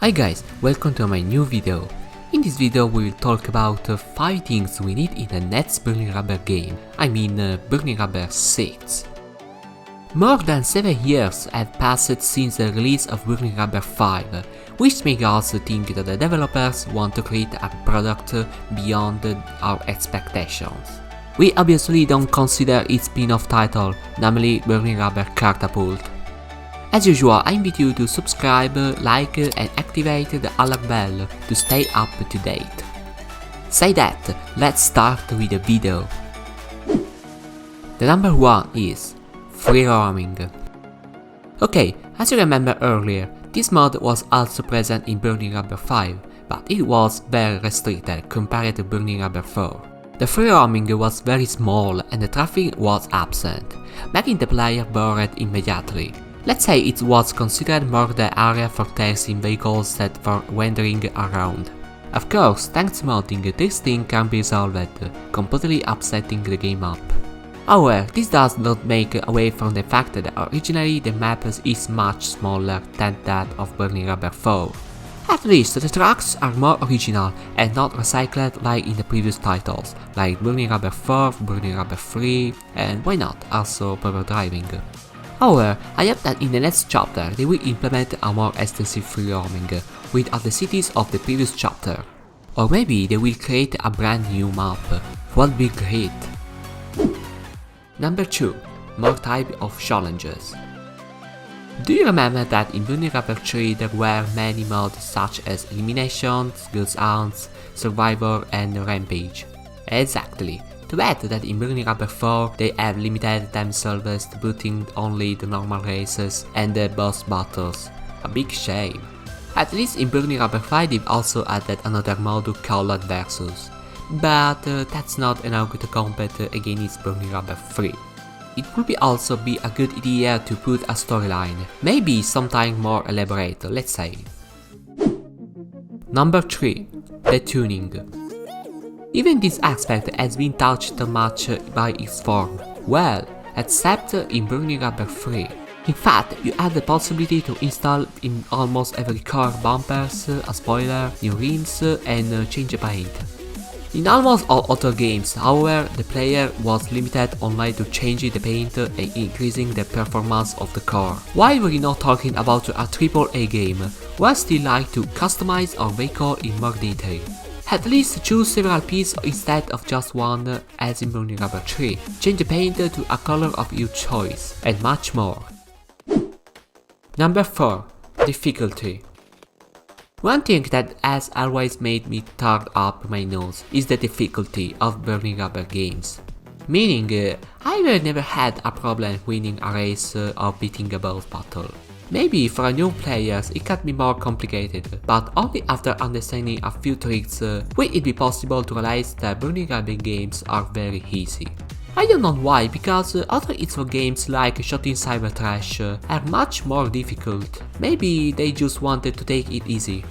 Hi guys, welcome to my new video. In this video we will talk about 5 things we need in the next Burning Rubber game, Burning Rubber 6. More than 7 years have passed since the release of Burning Rubber 5, which makes us think that the developers want to create a product beyond our expectations. We obviously don't consider its spin-off title, namely Burning Rubber Catapult. As usual, I invite you to subscribe, like and activate the alert bell to stay up to date. Say that, let's start with the video. The number 1 is free roaming. Okay, as you remember earlier, this mod was also present in Burning Rubber 5, but it was very restricted compared to Burning Rubber 4. The free roaming was very small and the traffic was absent, making the player bored immediately. Let's say it was considered more the area for testing vehicles than for wandering around. Of course, thanks to modding, this thing can be solved, completely upsetting the game up. However, this does not make away from the fact that originally the map is much smaller than that of Burning Rubber 4. At least the tracks are more original and not recycled like in the previous titles, like Burning Rubber 4, Burning Rubber 3, and why not, also power driving. However, I hope that in the next chapter they will implement a more extensive free roaming with other cities of the previous chapter. Or maybe they will create a brand new map. Would be great. Number 2. More type of challenges. Do you remember that in Burning Rubber 3 there were many modes such as Eliminations, Ghost Hunts, Survivor and Rampage? Exactly. To add that in Burning Rubber 4 they have limited themselves to putting only the normal races and the boss battles. A big shame. At least in Burning Rubber 5 they've also added another mode called Versus. But that's not enough to compete against Burning Rubber 3. It would also be a good idea to put a storyline, maybe something more elaborate, let's say. Number 3. The tuning. Even this aspect has been touched much by Xform, well, except in Burning Rubber 3. In fact, you have the possibility to install in almost every car bumpers, a spoiler, new rims and change the paint. In almost all other games, however, the player was limited only to changing the paint and increasing the performance of the car. Why we're not talking about a AAA game, we still like to customize our vehicle in more detail. At least choose several pieces instead of just one as in Burning Rubber 3, change the paint to a color of your choice, and much more. Number 4. Difficulty. One thing that has always made me turn up my nose is the difficulty of Burning Rubber games. Meaning, I've never had a problem winning a race or beating a boss battle. Maybe for new players it can be more complicated, but only after understanding a few tricks will it be possible to realize that Burning Rubber games are very easy. I don't know why, because other Xform games like Shooting Cybertrash are much more difficult. Maybe they just wanted to take it easy.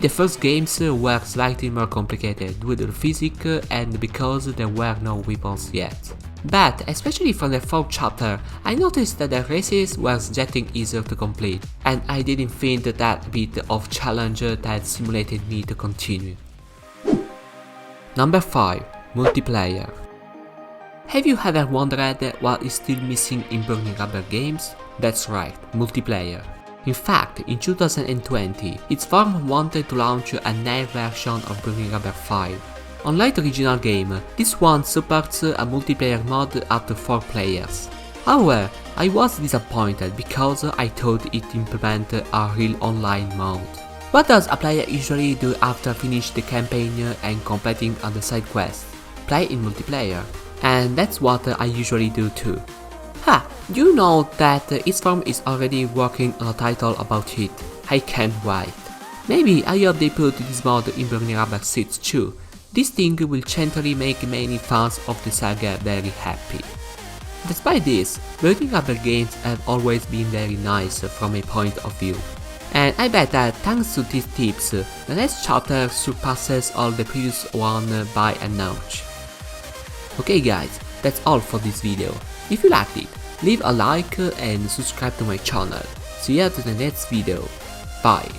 The first games were slightly more complicated with the physics and because there were no weapons yet. But, especially from the 4th chapter, I noticed that the races were getting easier to complete, and I didn't find that bit of challenge that stimulated me to continue. Number 5. Multiplayer. Have you ever wondered what is still missing in Burning Rubber games? That's right, multiplayer. In fact, in 2020, Xform wanted to launch a new version of Burning Rubber 5. Unlike the original game, this one supports a multiplayer mode up to 4 players. However, I was disappointed because I thought it implemented a real online mode. What does a player usually do after finishing the campaign and completing on the side quest? Play in multiplayer. And that's what I usually do too. You know that Xform is already working on a title about it. I can't wait. Maybe I hope they put this mode in Burning Rubber 6 too. This thing will gently make many fans of the saga very happy. Despite this, Burning Rubber games have always been very nice from my point of view. And I bet that thanks to these tips, the next chapter surpasses all the previous one by a notch. Okay guys, that's all for this video. If you liked it, leave a like and subscribe to my channel. See you to the next video. Bye.